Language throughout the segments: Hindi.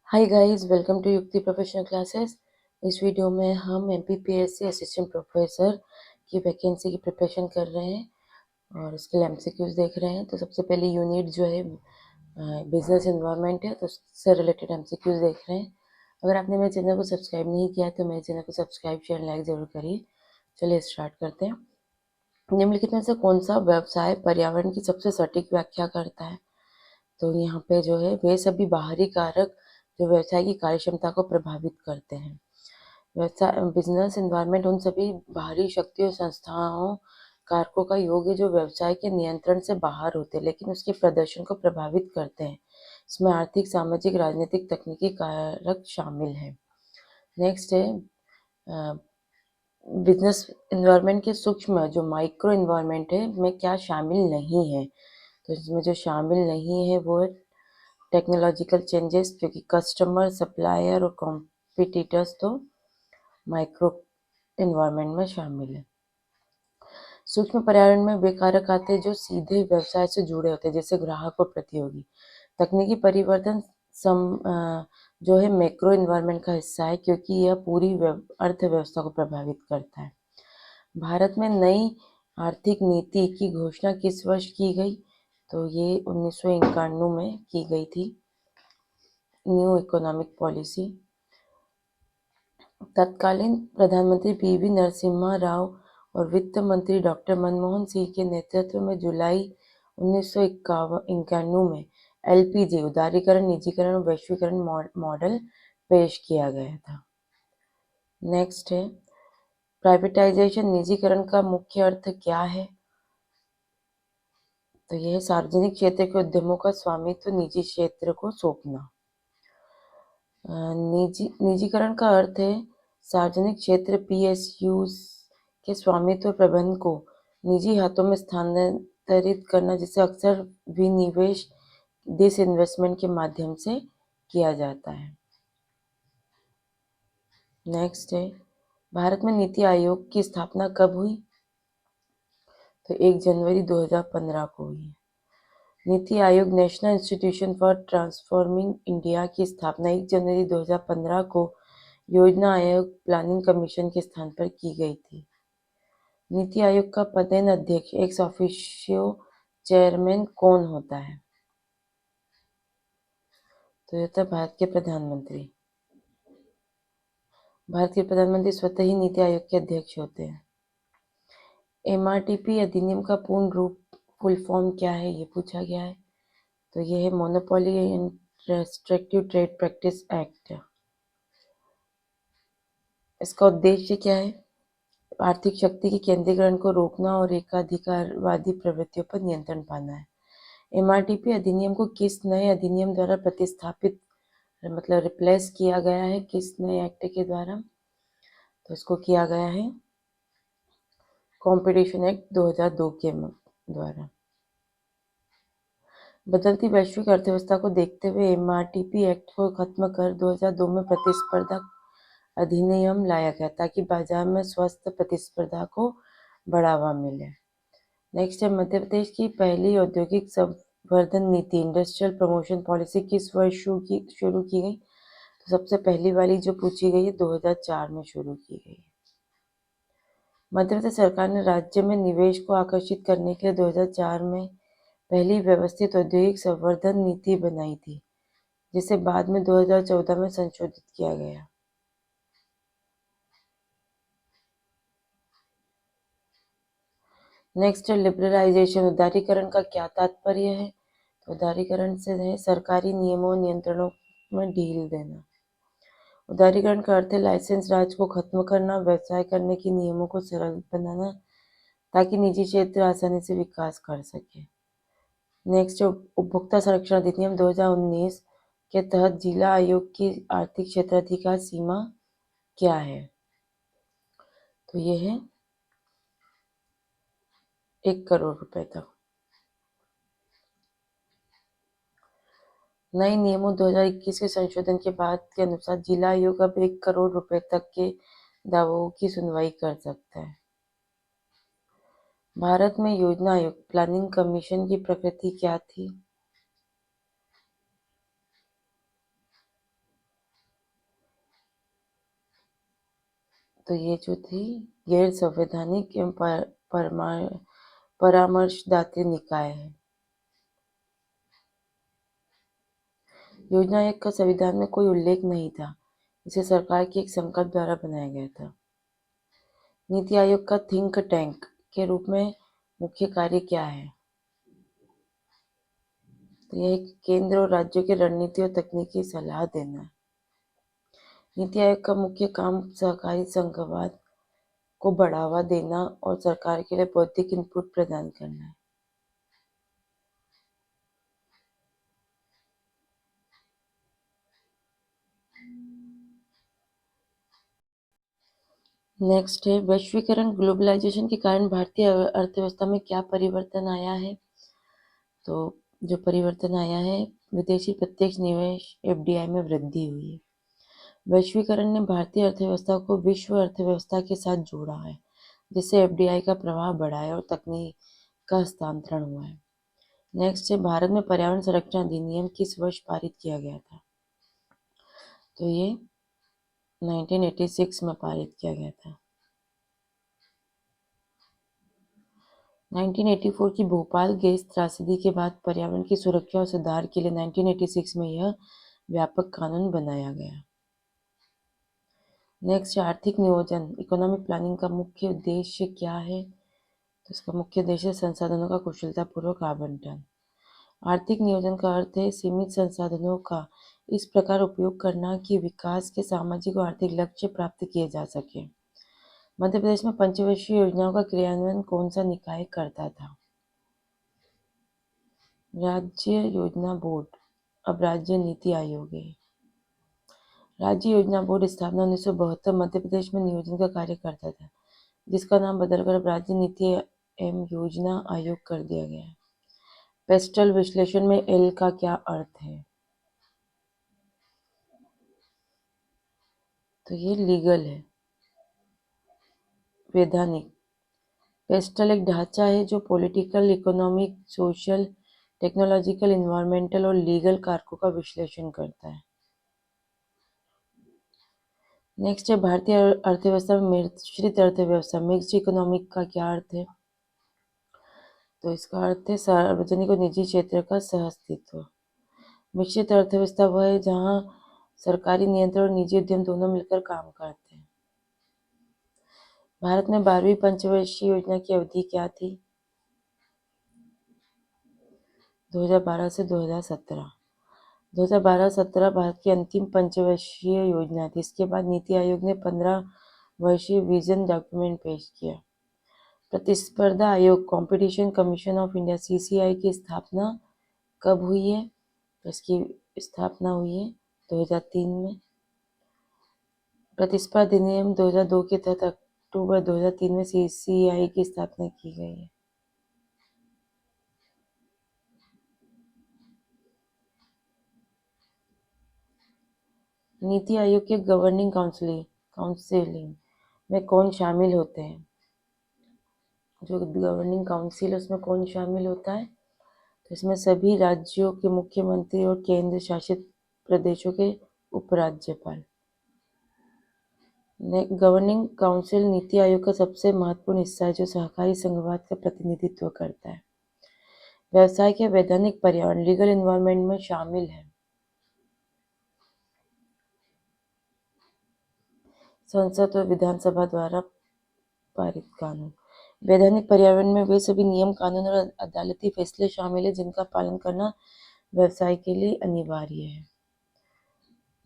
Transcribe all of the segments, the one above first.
हाय गाइस, वेलकम टू युक्ति प्रोफेशनल क्लासेस। इस वीडियो में हम एमपीपीएससी असिस्टेंट प्रोफेसर की वैकेंसी की प्रिपरेशन कर रहे हैं और इसके लिए एमसीक्यूज देख रहे हैं। तो सबसे पहले यूनिट जो है बिजनेस एनवायरनमेंट है, तो उससे रिलेटेड एमसीक्यूज देख रहे हैं। अगर आपने मेरे चैनल को सब्सक्राइब नहीं किया है तो मेरे चैनल को सब्सक्राइब शेयर लाइक ज़रूर करिए। चलिए स्टार्ट करते हैं। निम्नलिखित में से कौन सा व्यवसाय पर्यावरण की सबसे सटीक व्याख्या करता है? तो यहाँ पे जो है वे सभी बाहरी कारक जो व्यवसाय की कार्यक्षमता को प्रभावित करते हैं। व्यवसाय बिजनेस एनवायरनमेंट उन सभी बाहरी शक्तियों, संस्थाओं, कारकों का योग है जो व्यवसाय के नियंत्रण से बाहर होते हैं लेकिन उसके प्रदर्शन को प्रभावित करते हैं। इसमें आर्थिक, सामाजिक, राजनीतिक, तकनीकी कारक शामिल हैं। नेक्स्ट है बिजनेस एनवायरनमेंट के सूक्ष्म जो माइक्रो एनवायरनमेंट है में क्या शामिल नहीं है। तो इसमें जो शामिल नहीं है वो है टेक्नोलॉजिकल चेंजेस, क्योंकि कस्टमर, सप्लायर और कॉम्पिटिटर्स तो माइक्रो एनवायरनमेंट में शामिल है। सूक्ष्म पर्यावरण में वे कारक आते हैं जो सीधे व्यवसाय से जुड़े होते हैं, जैसे ग्राहक और प्रतियोगी। तकनीकी परिवर्तन जो है मैक्रो एनवायरनमेंट का हिस्सा है, क्योंकि यह पूरी अर्थव्यवस्था को प्रभावित करता है। भारत में नई आर्थिक नीति की घोषणा किस वर्ष की गई? तो ये 1991 में की गई थी, न्यू इकोनॉमिक पॉलिसी। तत्कालीन प्रधानमंत्री पीवी नरसिम्हा राव और वित्त मंत्री डॉक्टर मनमोहन सिंह के नेतृत्व में जुलाई 1991 में एलपीजी उदारीकरण, निजीकरण और वैश्वीकरण मॉडल पेश किया गया था। नेक्स्ट है प्राइवेटाइजेशन, निजीकरण का मुख्य अर्थ क्या है? तो यह है सार्वजनिक क्षेत्र के उद्यमों का स्वामित्व निजी क्षेत्र को सौंपना। निजीकरण का अर्थ है सार्वजनिक क्षेत्र पीएसयूज के स्वामित्व प्रबंधन को निजी हाथों में स्थानांतरित करना, जिसे अक्सर विनिवेश डिसइन्वेस्टमेंट के माध्यम से किया जाता है। नेक्स्ट है भारत में नीति आयोग की स्थापना कब हुई? तो 1 जनवरी 2015 को हुई है। NITI Aayog national institution for transforming India की स्थापना 1 जनवरी 2015 को योजना आयोग प्लानिंग कमीशन के स्थान पर की गई थी। नीति आयोग का पदेन अध्यक्ष एक्स ऑफिशियो चेयरमैन कौन होता है? तो यह होता है भारत के प्रधानमंत्री। भारत के प्रधानमंत्री स्वतः ही नीति आयोग के अध्यक्ष होते हैं। एमआरटीपी अधिनियम का पूर्ण रूप, फुल फॉर्म क्या है, ये पूछा गया है। तो यह है monopoly and restrictive trade practice act. इसका उद्देश्य क्या है? आर्थिक शक्ति के केंद्रीकरण को रोकना और एकाधिकारवादी प्रवृत्तियों पर नियंत्रण पाना है। एमआरटीपी अधिनियम को किस नए अधिनियम द्वारा प्रतिस्थापित मतलब रिप्लेस किया गया है? किस नए एक्ट के द्वारा? तो इसको किया गया है कंपटीशन एक्ट 2002 के द्वारा। बदलती वैश्विक अर्थव्यवस्था को देखते हुए एमआरटीपी एक्ट को खत्म कर 2002 में प्रतिस्पर्धा अधिनियम लाया गया, ताकि बाजार में स्वस्थ प्रतिस्पर्धा को बढ़ावा मिले। नेक्स्ट है मध्य प्रदेश की पहली औद्योगिक संवर्धन नीति, इंडस्ट्रियल प्रमोशन पॉलिसी किस वर्ष शुरू की गई? तो सबसे पहली वाली जो पूछी गई है 2004 में शुरू की गई है। मध्य प्रदेश सरकार ने राज्य में निवेश को आकर्षित करने के लिए 2004 में पहली व्यवस्थित औद्योगिक संवर्धन नीति बनाई थी, जिसे बाद में 2014 में संशोधित किया गया। नेक्स्ट है लिबरलाइजेशन, उदारीकरण का क्या तात्पर्य है? तो उदारीकरण से है सरकारी नियमों नियंत्रणों में ढील देना। उदारीकरण का अर्थ है लाइसेंस राज को खत्म करना, व्यवसाय करने के नियमों को सरल बनाना, ताकि निजी क्षेत्र आसानी से विकास कर सके। नेक्स्ट उपभोक्ता संरक्षण अधिनियम 2019 के तहत जिला आयोग की आर्थिक क्षेत्राधिकार सीमा क्या है? तो ये है 1 करोड़ रुपए तक। नए नियमों 2021 के संशोधन के बाद के अनुसार जिला आयोग अब 1 करोड़ रुपए तक के दावों की सुनवाई कर सकता है। भारत में योजना आयोग प्लानिंग कमीशन की प्रकृति क्या थी? तो ये जो थी गैर संवैधानिक एवं परामर्शदात्री निकाय है। योजना आयोग का संविधान में कोई उल्लेख नहीं था, इसे सरकार के एक संकल्प द्वारा बनाया गया था। नीति आयोग का थिंक टैंक के रूप में मुख्य कार्य क्या है? तो यह केंद्र और राज्यों की रणनीति और तकनीकी सलाह देना है। नीति आयोग का मुख्य काम सहकारी संघवाद को बढ़ावा देना और सरकार के लिए बौद्धिक इनपुट प्रदान करना है। नेक्स्ट है वैश्वीकरण ग्लोबलाइजेशन के कारण भारतीय अर्थव्यवस्था में क्या परिवर्तन आया है? तो जो परिवर्तन आया है, विदेशी प्रत्यक्ष निवेश एफडीआई में वृद्धि हुई है। वैश्वीकरण ने भारतीय अर्थव्यवस्था को विश्व अर्थव्यवस्था के साथ जोड़ा है, जिससे एफडीआई का प्रभाव बढ़ा है और तकनीक का हस्तांतरण हुआ है। नेक्स्ट है भारत में पर्यावरण संरक्षण अधिनियम किस वर्ष पारित किया गया था? तो ये 1986 में पारित किया गया था। 1984 की भोपाल गैस त्रासदी के बाद पर्यावरण की सुरक्षा और सुधार के लिए 1986 में यह व्यापक कानून बनाया गया। नेक्स्ट, आर्थिक नियोजन इकोनॉमिक प्लानिंग का मुख्य उद्देश्य क्या है? तो इसका मुख्य उद्देश्य संसाधनों का कुशलतापूर्वक आवंटन। आर्थिक नियोजन का अर्थ है सीमित संसाधनों का इस प्रकार उपयोग करना कि विकास के सामाजिक और आर्थिक लक्ष्य प्राप्त किए जा सके। मध्य प्रदेश में पंचवर्षीय योजनाओं का क्रियान्वयन कौन सा निकाय करता था? राज्य योजना बोर्ड, अब राज्य नीति आयोग है। राज्य योजना बोर्ड स्थापना 1972 मध्य प्रदेश में नियोजन का कार्य करता था, जिसका नाम बदलकर अब राज्य नीति एवं योजना आयोग कर दिया गया है। पेस्टल विश्लेषण में एल का क्या अर्थ है? तो ये लीगल है, वैधानिक। पेस्टल एक ढांचा है जो political, economic, social, technological, environmental और लीगल कारकों का विश्लेषण करता है। नेक्स्ट है भारतीय अर्थव्यवस्था में मिश्रित अर्थव्यवस्था, मिक्स्ड इकोनॉमिक का क्या अर्थ है? तो इसका अर्थ है सार्वजनिक और निजी क्षेत्र का सहअस्तित्व। मिश्रित अर्थव्यवस्था वह है जहां सरकारी नियंत्रण और निजी उद्यम दोनों मिलकर काम करते हैं। भारत में 12वीं पंचवर्षीय योजना की अवधि क्या थी? 2012 से 2017। 2012-17 भारत की अंतिम पंचवर्षीय योजना थी। इसके बाद नीति आयोग ने 15 वर्षीय विजन डॉक्यूमेंट पेश किया। प्रतिस्पर्धा आयोग, competition commission of India CCI की स्थापना कब हुई है? तो इसकी स्थापना हुई है 2003 में। प्रतिस्पर्धा अधिनियम 2002 के तहत अक्टूबर 2003 में सीसीआई की स्थापना की गई है। नीति आयोग के गवर्निंग काउंसिलिंग में कौन शामिल होते हैं? जो गवर्निंग काउंसिल है उसमें कौन शामिल होता है? तो इसमें सभी राज्यों के मुख्यमंत्री और केंद्र शासित प्रदेशों के उपराज्यपाल। गवर्निंग काउंसिल नीति आयोग का सबसे महत्वपूर्ण हिस्सा है जो सहकारी संघवाद का प्रतिनिधित्व करता है। व्यवसाय के वैधानिक पर्यावरण लीगल एनवायरनमेंट में शामिल है। संसद और विधानसभा द्वारा पारित कानून। वैधानिक पर्यावरण में वे सभी नियम, कानून और अदालती फैसले शामिल है जिनका पालन करना व्यवसाय के लिए अनिवार्य है।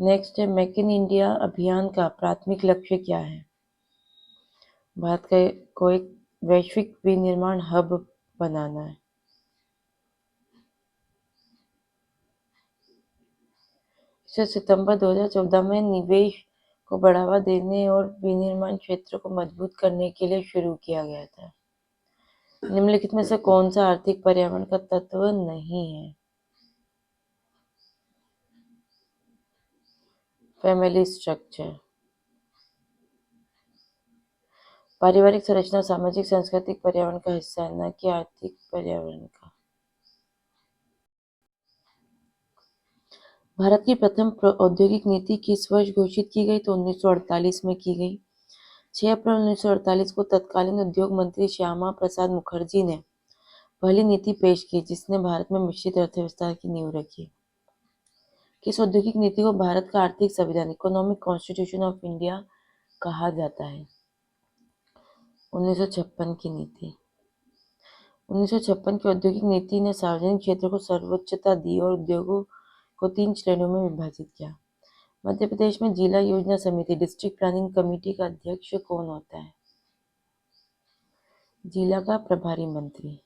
नेक्स्ट है मेक इन इंडिया अभियान का प्राथमिक लक्ष्य क्या है? भारत को एक वैश्विक विनिर्माण हब बनाना है। इसे सितंबर 2014 में निवेश को बढ़ावा देने और विनिर्माण क्षेत्र को मजबूत करने के लिए शुरू किया गया था। निम्नलिखित में से कौन सा आर्थिक पर्यावरण का तत्व नहीं है? Family structure. पारिवारिक संरचना सामाजिक सांस्कृतिक पर्यावरण का हिस्सा है, न कि आर्थिक पर्यावरण का। भारत की प्रथम औद्योगिक नीति किस वर्ष घोषित की गई? तो 1948 में की गई। 6 अप्रैल 1948 को तत्कालीन उद्योग मंत्री श्यामा प्रसाद मुखर्जी ने पहली नीति पेश की जिसने भारत में मिश्रित अर्थव्यवस्था की नींव रखी। किस औद्योगिक नीति को भारत का आर्थिक संविधान इकोनॉमिक कॉन्स्टिट्यूशन ऑफ इंडिया कहा जाता है? 1956 की नीति। 1956 की औद्योगिक नीति ने सार्वजनिक क्षेत्र को सर्वोच्चता दी और उद्योगों को 3 श्रेणियों में विभाजित किया। मध्य प्रदेश में जिला योजना समिति डिस्ट्रिक्ट प्लानिंग कमेटी का अध्यक्ष कौन होता है? जिला का प्रभारी मंत्री।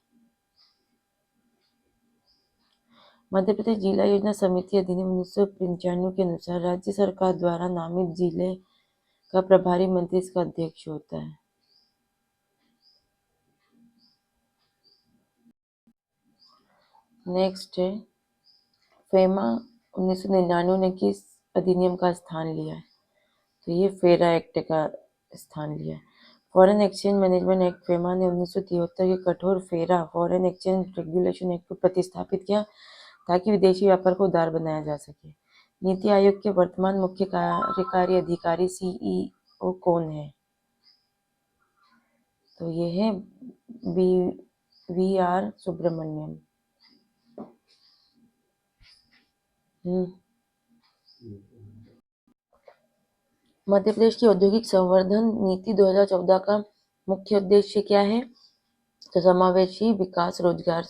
मध्य प्रदेश जिला योजना समिति अधिनियम 1995 के अनुसार राज्य सरकार द्वारा नामित जिले का प्रभारी मंत्री इसका अध्यक्ष होता है। नेक्स्ट है फेमा 1999 ने किस अधिनियम का स्थान लिया है? तो ये फेरा एक्ट का स्थान लिया है। Foreign exchange management act FEMA ने 1973 के कठोर फेरा फॉरेन एक्सचेंज रेगुलेशन एक्ट को प्रतिस्थापित किया ताकि विदेशी व्यापार को उदार बनाया जा सके। नीति आयोग के वर्तमान मुख्य कार्यकारी अधिकारी सीईओ कौन है? तो ये है वी आर सुब्रमण्यम। मध्य प्रदेश की औद्योगिक संवर्धन नीति 2014 का मुख्य उद्देश्य क्या है? तो समावेशी विकास रोजगार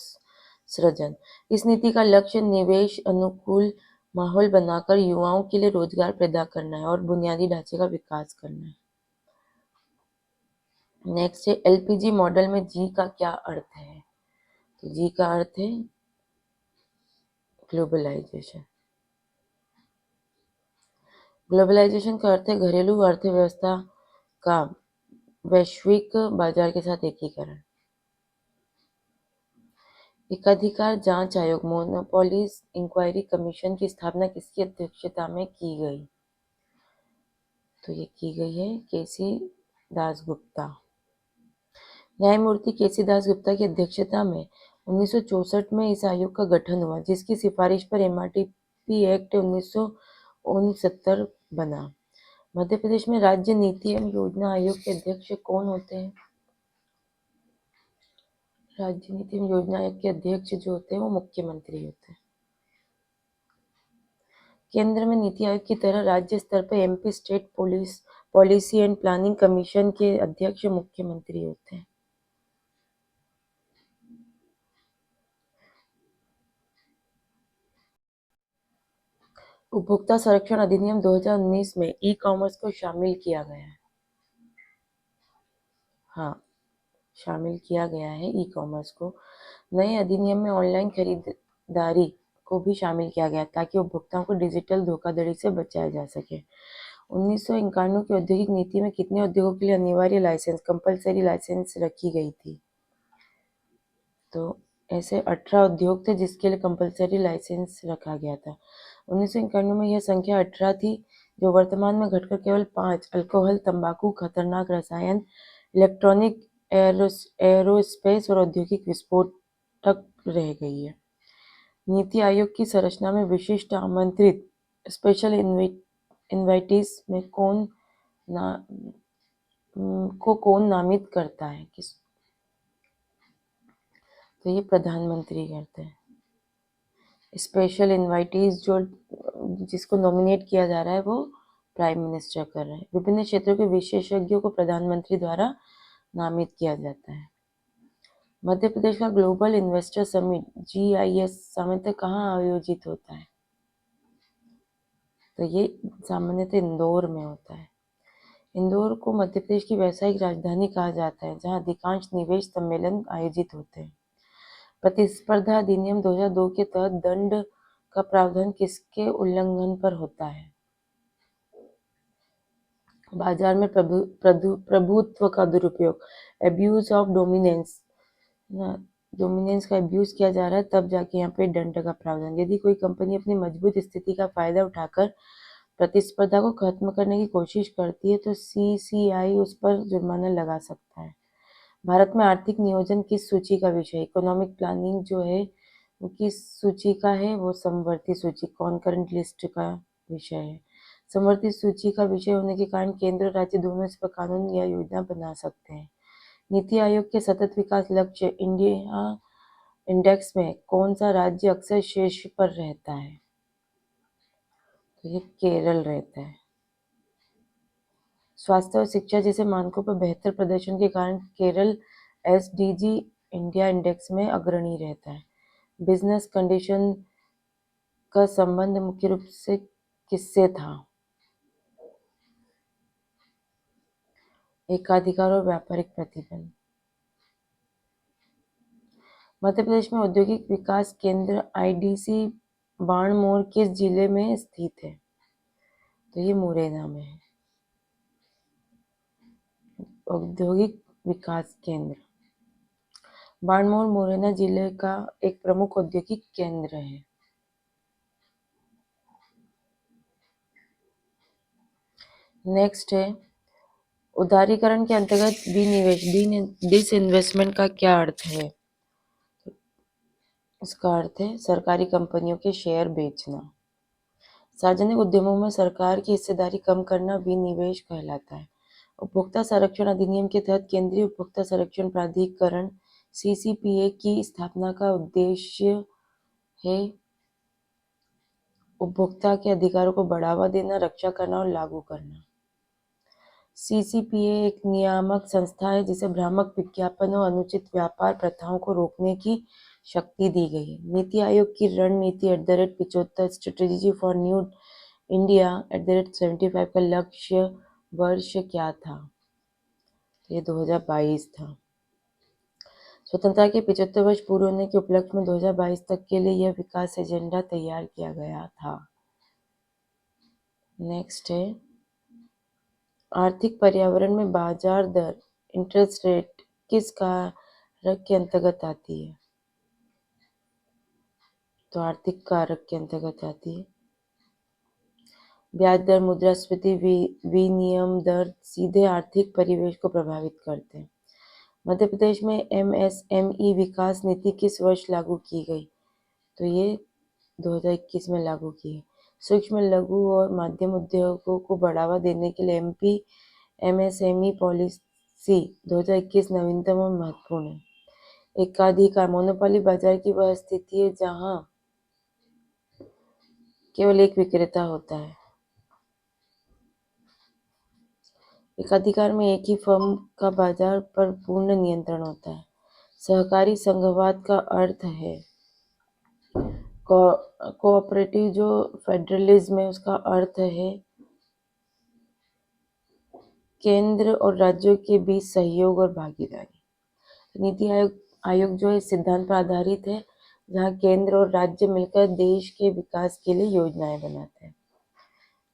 सृजन। इस नीति का लक्ष्य निवेश अनुकूल माहौल बनाकर युवाओं के लिए रोजगार पैदा करना है और बुनियादी ढांचे का विकास करना है। नेक्स्ट है एलपीजी मॉडल में जी का क्या अर्थ है? तो जी का अर्थ है ग्लोबलाइजेशन। ग्लोबलाइजेशन का अर्थ है घरेलू अर्थव्यवस्था का वैश्विक बाजार के साथ एकीकरण। एकाधिकार जांच आयोग मोनोपोलीज इंक्वायरी कमीशन की स्थापना किसकी अध्यक्षता में की गई? तो ये की गई है केसी दासगुप्ता। न्यायमूर्ति केसी दासगुप्ता की अध्यक्षता में 1964 में इस आयोग का गठन हुआ जिसकी सिफारिश पर एमआरटीपी एक्ट 1969 बना। मध्य प्रदेश में राज्य नीति एवं योजना आयोग के अध्यक्ष कौन होते हैं? राज्य नीति एवं योजना आयोग के अध्यक्ष जो होते हैं वो मुख्यमंत्री होते हैं। केंद्र में नीति आयोग की तरह राज्य स्तर पर MP state policy and planning commission के अध्यक्ष मुख्यमंत्री होते हैं। उपभोक्ता संरक्षण अधिनियम 2019 में ई कॉमर्स को शामिल किया गया है। हाँ, शामिल किया गया है ई कॉमर्स को। नए अधिनियम में ऑनलाइन खरीदारी को भी शामिल किया गया ताकि उपभोक्ताओं को डिजिटल धोखाधड़ी से बचाया जा सके। 1991 की औद्योगिक नीति में कितने उद्योगों के लिए अनिवार्य लाइसेंस कंपलसरी लाइसेंस रखी गई थी? तो ऐसे 18 उद्योग थे जिसके लिए कंपलसरी लाइसेंस रखा गया था। 1991 में यह संख्या 18 थी जो वर्तमान में घटकर केवल 5 अल्कोहल, तंबाकू, खतरनाक रसायन, इलेक्ट्रॉनिक, एरोस्पेस और औद्योगिक विस्फोटक रह गई है। नीति आयोग की संरचना में विशिष्ट आमंत्रित स्पेशल इन्वाइटीज में कौन नामित करता है? तो ये प्रधानमंत्री करते हैं। स्पेशल इन्वाइटीज जो जिसको नॉमिनेट किया जा रहा है वो प्राइम मिनिस्टर कर रहे हैं। विभिन्न क्षेत्रों के विशेषज्ञों को प्रधानमंत्री द्वारा नामित किया जाता है। मध्य प्रदेश का ग्लोबल इन्वेस्टर समिट GIS सामान्यतः कहाँ आयोजित होता है? तो ये सामान्यतः इंदौर में होता है। इंदौर को मध्य प्रदेश की व्यावसायिक राजधानी कहा जाता है जहाँ अधिकांश निवेश सम्मेलन आयोजित होते हैं। प्रतिस्पर्धा अधिनियम 2002 के तहत दंड का प्रावधान किसके उल्लंघन पर होता है? बाजार में प्रभुत्व का दुरुपयोग, एब्यूज ऑफ डोमिनेंस ना, डोमिनेंस का एब्यूज किया जा रहा है तब जाके यहाँ पे दंड का प्रावधान। यदि कोई कंपनी अपनी मजबूत स्थिति का फायदा उठाकर प्रतिस्पर्धा को खत्म करने की कोशिश करती है तो CCI उस पर जुर्माना लगा सकता है। भारत में आर्थिक नियोजन किस सूची का विषय? इकोनॉमिक प्लानिंग जो है वो किस सूची का है? वो समवर्ती सूची कॉन्करेंट लिस्ट का विषय है। समवर्ती सूची का विषय होने के कारण केंद्र और राज्य दोनों इस पर कानून या योजना बना सकते हैं। नीति आयोग के सतत विकास लक्ष्य इंडिया इंडेक्स में कौन सा राज्य अक्सर शीर्ष पर रहता है? तो ये केरल रहता है। स्वास्थ्य और शिक्षा जैसे मानकों पर बेहतर प्रदर्शन के कारण केरल एसडीजी इंडिया इंडेक्स में अग्रणी रहता है। बिजनेस कंडीशन का संबंध मुख्य रूप से किससे था? एकाधिकार और व्यापारिक प्रतिबंध। मध्य प्रदेश में औद्योगिक विकास केंद्र आईडीसी बाणमोर किस जिले में स्थित है? तो ये मुरैना में है। औद्योगिक विकास केंद्र बाणमोर मुरैना जिले का एक प्रमुख औद्योगिक केंद्र है। नेक्स्ट है, उदारीकरण के अंतर्गत विनिवेश डिसइन्वेस्टमेंट का क्या अर्थ है? इसका अर्थ है सरकारी कंपनियों के शेयर बेचना। सार्वजनिक उद्यमों में सरकार की हिस्सेदारी कम करना विनिवेश कहलाता है। उपभोक्ता संरक्षण अधिनियम के तहत केंद्रीय उपभोक्ता संरक्षण प्राधिकरण सीसीपीए की स्थापना का उद्देश्य है उपभोक्ता के अधिकारों को बढ़ावा देना, रक्षा करना और लागू करना। सीसीपीए एक नियामक संस्था है जिसे भ्रामक विज्ञापन और अनुचित व्यापार प्रथाओं को रोकने की शक्ति दी गई है। नीति आयोग की रणनीति @75 स्ट्रेटेजी फॉर न्यू इंडिया @75 का लक्ष्य वर्ष क्या था? ये 2022 था। स्वतंत्रता के 75 वर्ष पूरे होने के उपलक्ष्य में 2022 तक के लिए यह विकास एजेंडा तैयार किया गया था। नेक्स्ट है, आर्थिक पर्यावरण में बाजार दर इंटरेस्ट रेट किस कारक के अंतर्गत आती है? तो आर्थिक कारक के अंतर्गत आती है। ब्याज दर, मुद्रास्फीति, विनिमय दर सीधे आर्थिक परिवेश को प्रभावित करते हैं। मध्य प्रदेश में एमएसएमई विकास नीति किस वर्ष लागू की गई? तो ये 2021 में लागू की है। सूक्ष्म, लघु और मध्यम उद्योगों को बढ़ावा देने के लिए एमपी एमएसएमई पॉलिसी 2021 नवीनतम और महत्वपूर्ण है। एकाधिकार मोनोपोली बाजार की वह स्थिति है जहां केवल एक विक्रेता होता है। एकाधिकार में एक ही फर्म का बाजार पर पूर्ण नियंत्रण होता है। सहकारी संघवाद का अर्थ है कोऑपरेटिव, जो फेडरलिज्म है उसका अर्थ है केंद्र और राज्यों के बीच सहयोग और भागीदारी। नीति आयोग जो है सिद्धांत पर आधारित है जहाँ केंद्र और राज्य मिलकर देश के विकास के लिए योजनाएं बनाते हैं।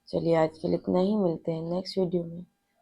चलिए आज के लिए इतना ही, मिलते हैं नेक्स्ट वीडियो में।